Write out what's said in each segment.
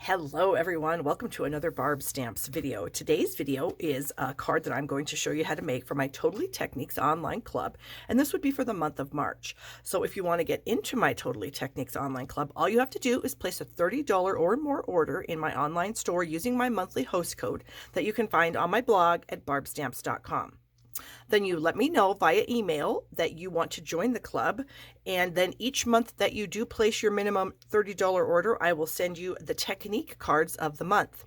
Hello everyone, welcome to another Barb Stamps video. Today's video is a card that I'm going to show you how to make for my Totally Techniques online club, and this would be for the month of March. So if you want to get into my Totally Techniques online club, all you have to do is place a $30 or more order in my online store using my monthly host code that you can find on my blog at barbstamps.com. Then you let me know via email that you want to join the club, and then each month that you do place your minimum $30 order, I will send you the technique cards of the month.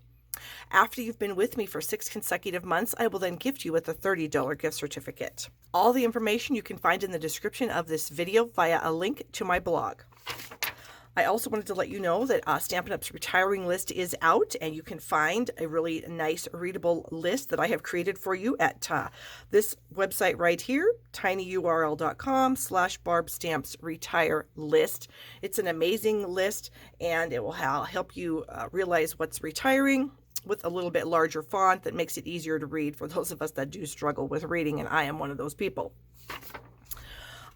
After you've been with me for 6 consecutive months, I will then gift you with a $30 gift certificate. All the information you can find in the description of this video via a link to my blog. I also wanted to let you know that Stampin' Up's retiring list is out, and you can find a really nice readable list that I have created for you at this website right here, tinyurl.com/barbstampsretirelist. It's an amazing list, and it will help you realize what's retiring with a little bit larger font that makes it easier to read for those of us that do struggle with reading, and I am one of those people.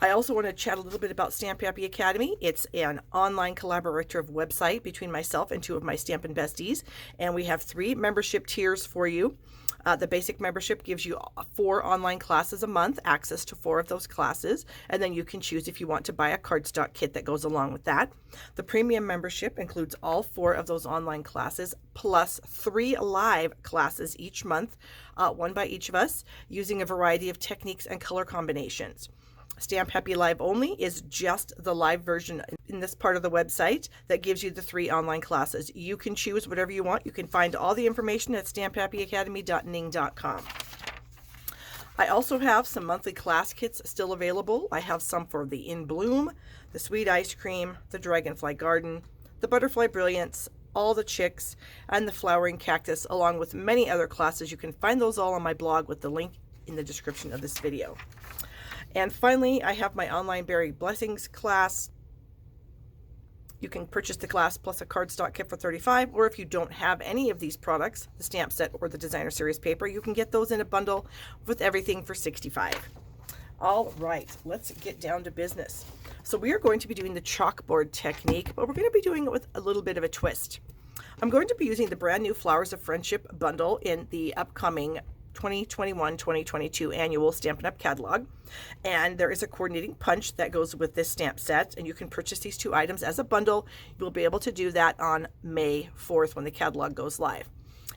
I also want to chat a little bit about Stamp Happy Academy. It's an online collaborative website between myself and 2 of my Stampin' besties, and we have 3 membership tiers for you. The basic membership gives you 4 online classes a month, access to 4 of those classes, and then you can choose if you want to buy a cardstock kit that goes along with that. The premium membership includes all 4 of those online classes, plus 3 live classes each month, 1 by each of us, using a variety of techniques and color combinations. Stamp Happy Live Only is just the live version in this part of the website that gives you the 3 online classes. You can choose whatever you want. You can find all the information at stamphappyacademy.ning.com. I also have some monthly class kits still available. I have some for the In Bloom, the Sweet Ice Cream, the Dragonfly Garden, the Butterfly Brilliance, all the Chicks, and the Flowering Cactus, along with many other classes. You can find those all on my blog with the link in the description of this video. And finally, I have my online Berry Blessings class. You can purchase the class plus a cardstock kit for $35, or if you don't have any of these products, the stamp set or the designer series paper, you can get those in a bundle with everything for $65. All right, let's get down to business. So we are going to be doing the chalkboard technique, but we're going to be doing it with a little bit of a twist. I'm going to be using the brand new Flowers of Friendship bundle in the upcoming 2021-2022 annual Stampin' Up! Catalog, and there is a coordinating punch that goes with this stamp set, and you can purchase these 2 items as a bundle. You'll be able to do that on May 4th when the catalog goes live.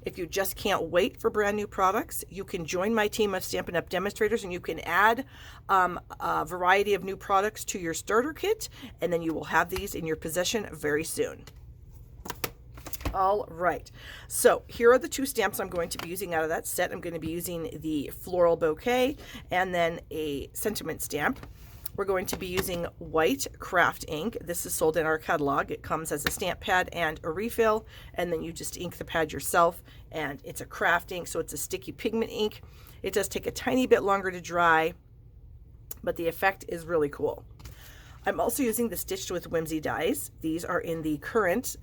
If you just can't wait for brand new products, you can join my team of Stampin' Up! Demonstrators, and you can add a variety of new products to your starter kit, and then you will have these in your possession very soon. All right, so here are the 2 stamps I'm going to be using out of that set. I'm going to be using the Floral Bouquet and then a Sentiment stamp. We're going to be using white craft ink. This is sold in our catalog. It comes as a stamp pad and a refill, and then you just ink the pad yourself, and it's a craft ink, so it's a sticky pigment ink. It does take a tiny bit longer to dry, but the effect is really cool. I'm also using the Stitched with Whimsy dies. These are in the current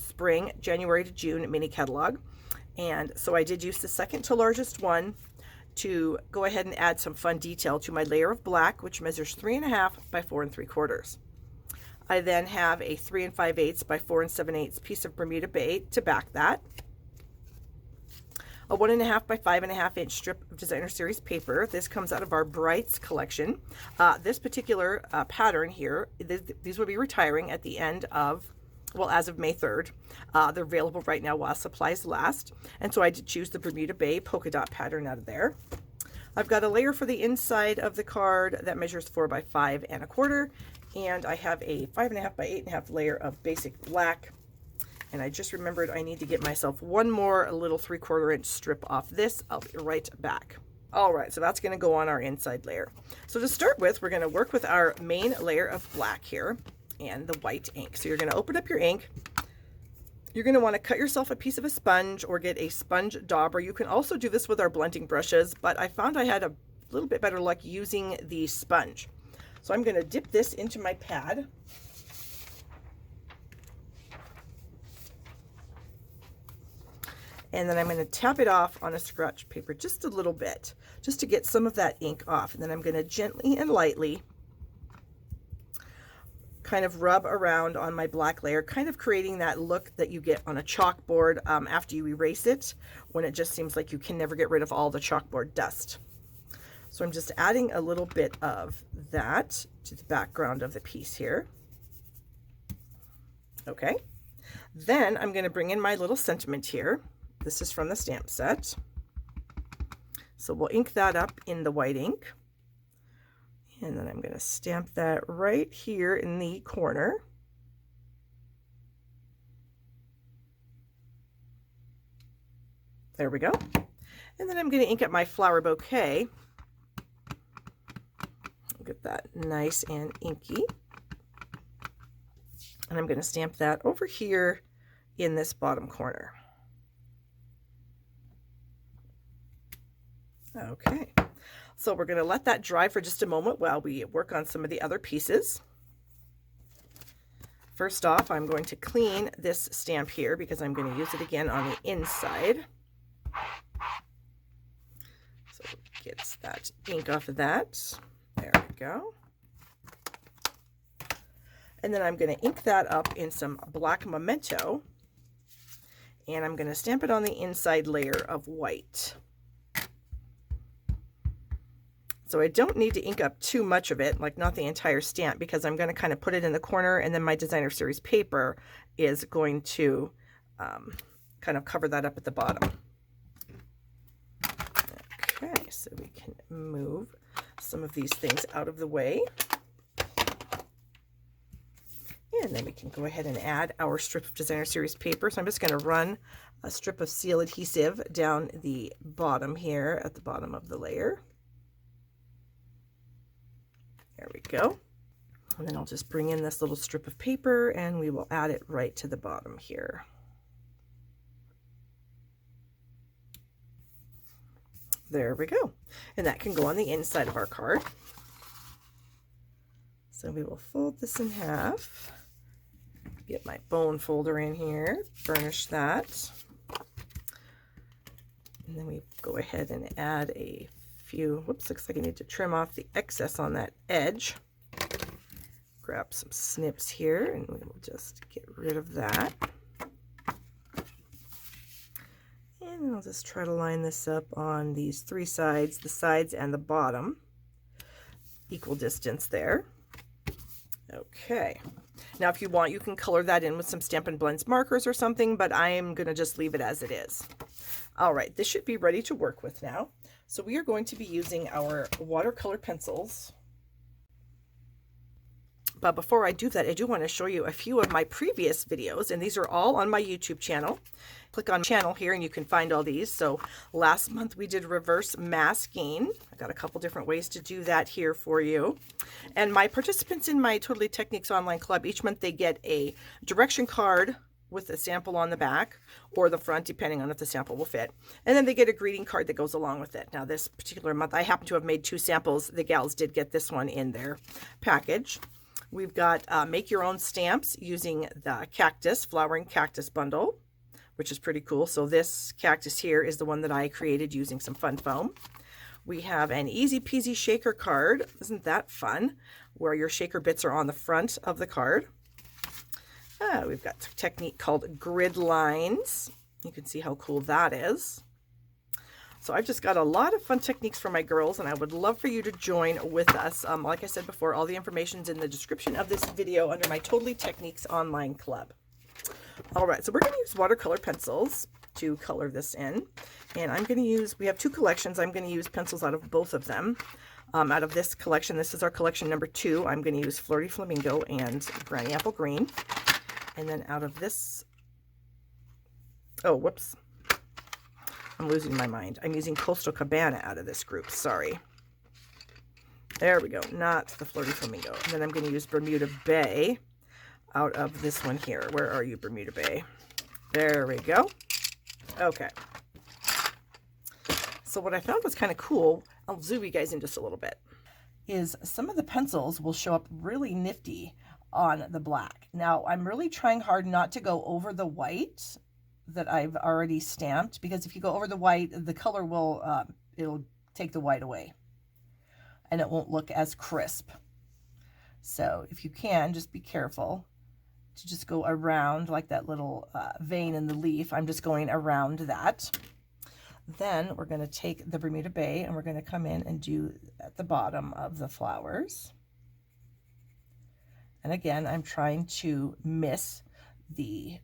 spring, January to June mini catalog, and so I did use the second to largest one to go ahead and add some fun detail to my layer of black, which measures 3.5 by 4 3/4. I then have a 3 5/8 by 4 7/8 piece of Bermuda Bay to back that, a 1.5 by 5.5 inch strip of designer series paper. This comes out of our Brights collection. This particular pattern here, these will be retiring at the end of, well, as of May 3rd. They're available right now while supplies last, and so I did choose the Bermuda Bay polka dot pattern out of there. I've got a layer for the inside of the card that measures 4 by 5 1/4, and I have a 5.5 by 8.5 layer of basic black, and I just remembered I need to get myself one more little 3/4 inch strip off this. I'll be right back. All right, so that's going to go on our inside layer. So to start with, we're going to work with our main layer of black here and the white ink. So you're going to open up your ink. You're going to want to cut yourself a piece of a sponge or get a sponge dauber. You can also do this with our blending brushes, but I found I had a little bit better luck using the sponge. So I'm going to dip this into my pad. And then I'm going to tap it off on a scratch paper just a little bit, just to get some of that ink off. And then I'm going to gently and lightly kind of rub around on my black layer, kind of creating that look that you get on a chalkboard after you erase it, when it just seems like you can never get rid of all the chalkboard dust. So I'm just adding a little bit of that to the background of the piece here. Okay, then I'm going to bring in my little sentiment here. This is from the stamp set. So we'll ink that up in the white ink. And then I'm going to stamp that right here in the corner. There we go. And then I'm going to ink up my flower bouquet. Get that nice and inky. And I'm going to stamp that over here in this bottom corner. Okay. So we're going to let that dry for just a moment while we work on some of the other pieces. First off, I'm going to clean this stamp here because I'm going to use it again on the inside. So get that ink off of that. There we go. And then I'm going to ink that up in some black memento. And I'm going to stamp it on the inside layer of white. So I don't need to ink up too much of it, like not the entire stamp, because I'm going to kind of put it in the corner, and then my designer series paper is going to kind of cover that up at the bottom. Okay, so we can move some of these things out of the way. And then we can go ahead and add our strip of designer series paper. So I'm just going to run a strip of seal adhesive down the bottom here at the bottom of the layer. There we go. And then I'll just bring in this little strip of paper and we will add it right to the bottom here. There we go. And that can go on the inside of our card. So we will fold this in half. Get my bone folder in here, burnish that. And then we go ahead and add a few, whoops, looks like I need to trim off the excess on that edge. Grab some snips here and we will just get rid of that. And I'll just try to line this up on these three sides, the sides and the bottom. Equal distance there. Okay. Now if you want, you can color that in with some Stampin' Blends markers or something, but I am going to just leave it as it is. All right, this should be ready to work with now. So we are going to be using our watercolor pencils. But before I do that, I do want to show you a few of my previous videos, and these are all on my YouTube channel. Click on channel here and you can find all these. So last month we did reverse masking. I got a couple different ways to do that here for you. And my participants in my Totally Techniques online club, each month they get a direction card with a sample on the back or the front, depending on if the sample will fit. And then they get a greeting card that goes along with it. Now this particular month, I happen to have made 2 samples. The gals did get this one in their package. We've got make your own stamps using the cactus, flowering cactus bundle, which is pretty cool. So this cactus here is the one that I created using some fun foam. We have an easy peasy shaker card. Isn't that fun? Where your shaker bits are on the front of the card. We've got a technique called grid lines. You can see how cool that is. So I've just got a lot of fun techniques for my girls, and I would love for you to join with us. Like I said before, all the information's in the description of this video under my Totally Techniques online club. All right, so we're going to use watercolor pencils to color this in. And I'm going to use, we have 2 collections. I'm going to use pencils out of both of them. Out of this collection, this is our collection number 2. I'm going to use Flirty Flamingo and Granny Apple Green. And then out of this, oh, whoops. I'm losing my mind. I'm using Coastal Cabana out of this group. Sorry. There we go. Not the Flirty Flamingo. And then I'm going to use Bermuda Bay out of this one here. Where are you, Bermuda Bay? There we go. Okay. So what I found was kind of cool, I'll zoom you guys in just a little bit, is some of the pencils will show up really nifty on the black. Now, I'm really trying hard not to go over the white that I've already stamped, because if you go over the white, the color will, it'll take the white away and it won't look as crisp. So if you can, just be careful to just go around like that little vein in the leaf. I'm just going around that. Then we're going to take the Bermuda Bay and we're going to come in and do at the bottom of the flowers. And again, I'm trying to miss the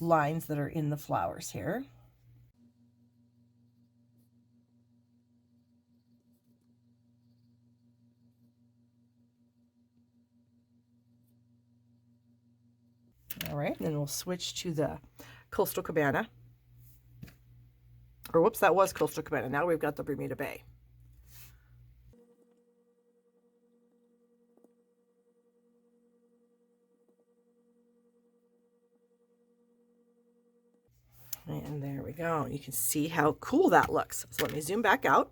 lines that are in the flowers here. All right, and then we'll switch to the Coastal Cabana. Or whoops, that was Coastal Cabana. Now we've got the Bermuda Bay. And there we go. You can see how cool that looks. So let me zoom back out.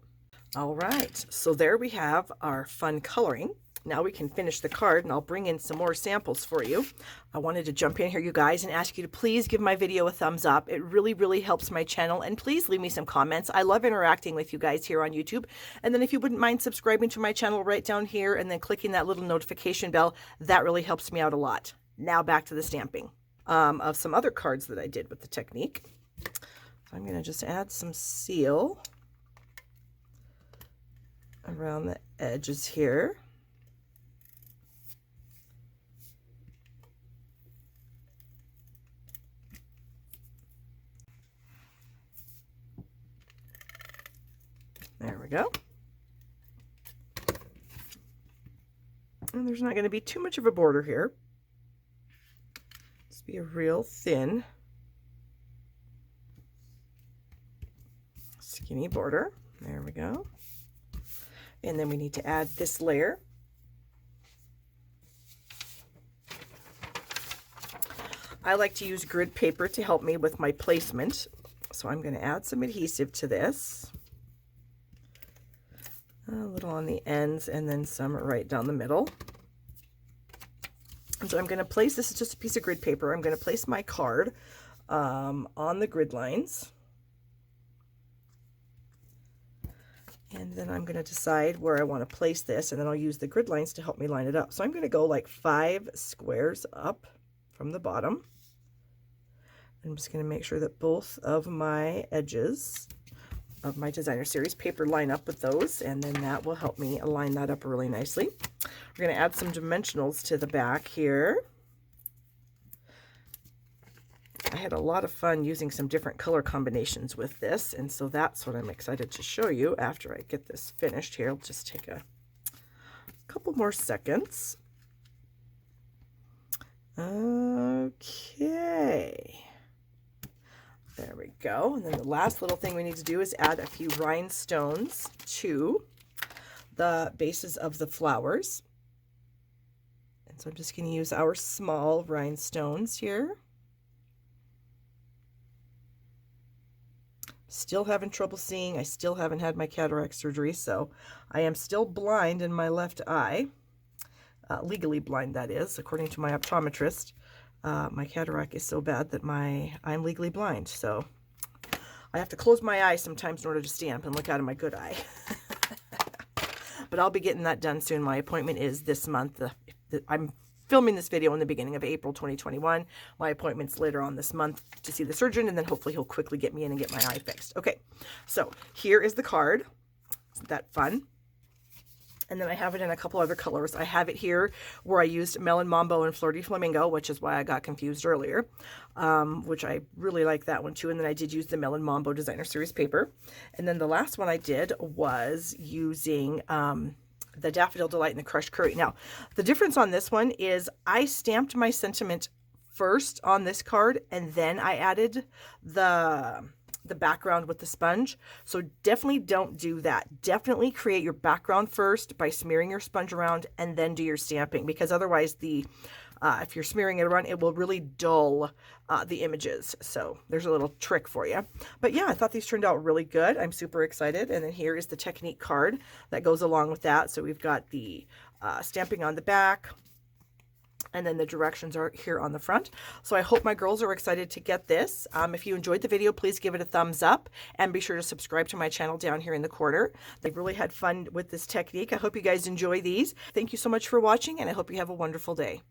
All right, so there we have our fun coloring. Now we can finish the card, and I'll bring in some more samples for you. I wanted to jump in here, you guys, and ask you to please give my video a thumbs up. It really, really helps my channel, and please leave me some comments. I love interacting with you guys here on YouTube. And then if you wouldn't mind subscribing to my channel right down here and then clicking that little notification bell, that really helps me out a lot. Now back to the stamping of some other cards that I did with the technique. So I'm going to just add some seal around the edges here. There we go. And there's not going to be too much of a border here. Just be a real thin, skinny border. There we go. And then we need to add this layer. I like to use grid paper to help me with my placement. So I'm going to add some adhesive to this. A little on the ends and then some right down the middle. And so I'm going to place, this is just a piece of grid paper, I'm going to place my card on the grid lines. And then I'm going to decide where I want to place this, and then I'll use the grid lines to help me line it up. So I'm going to go like 5 squares up from the bottom. I'm just going to make sure that both of my edges of my designer series paper line up with those, and then that will help me line that up really nicely. We're going to add some dimensionals to the back here. I had a lot of fun using some different color combinations with this, and so that's what I'm excited to show you after I get this finished here. I'll just take a couple more seconds. Okay. There we go. And then the last little thing we need to do is add a few rhinestones to the bases of the flowers. And so I'm just going to use our small rhinestones here. Still having trouble seeing. I still haven't had my cataract surgery, so I am still blind in my left eye. Legally blind, that is, according to my optometrist. My cataract is so bad that I'm legally blind, so I have to close my eyes sometimes in order to stamp and look out of my good eye. But I'll be getting that done soon. My appointment is this month. I'm filming this video in the beginning of April 2021. My appointment's later on this month to see the surgeon, and then hopefully he'll quickly get me in and get my eye fixed. Okay, so here is the card. Isn't that fun? And then I have it in a couple other colors. I have it here where I used Melon Mambo and Flirty Flamingo, which is why I got confused earlier, which I really like that one too. And then I did use the Melon Mambo Designer Series paper. And then the last one I did was using the Daffodil Delight and the Crushed Curry. Now, the difference on this one is I stamped my sentiment first on this card, and then I added the background with the sponge. So definitely don't do that. Definitely create your background first by smearing your sponge around and then do your stamping, because otherwise if you're smearing it around, it will really dull the images. So there's a little trick for you. But yeah, I thought these turned out really good. I'm super excited. And then here is the technique card that goes along with that. So we've got the stamping on the back, And then the directions are here on the front. So I hope my girls are excited to get this. If you enjoyed the video, please give it a thumbs up and be sure to subscribe to my channel down here in the corner. They've really had fun with this technique. I hope you guys enjoy these. Thank you so much for watching, and I hope you have a wonderful day.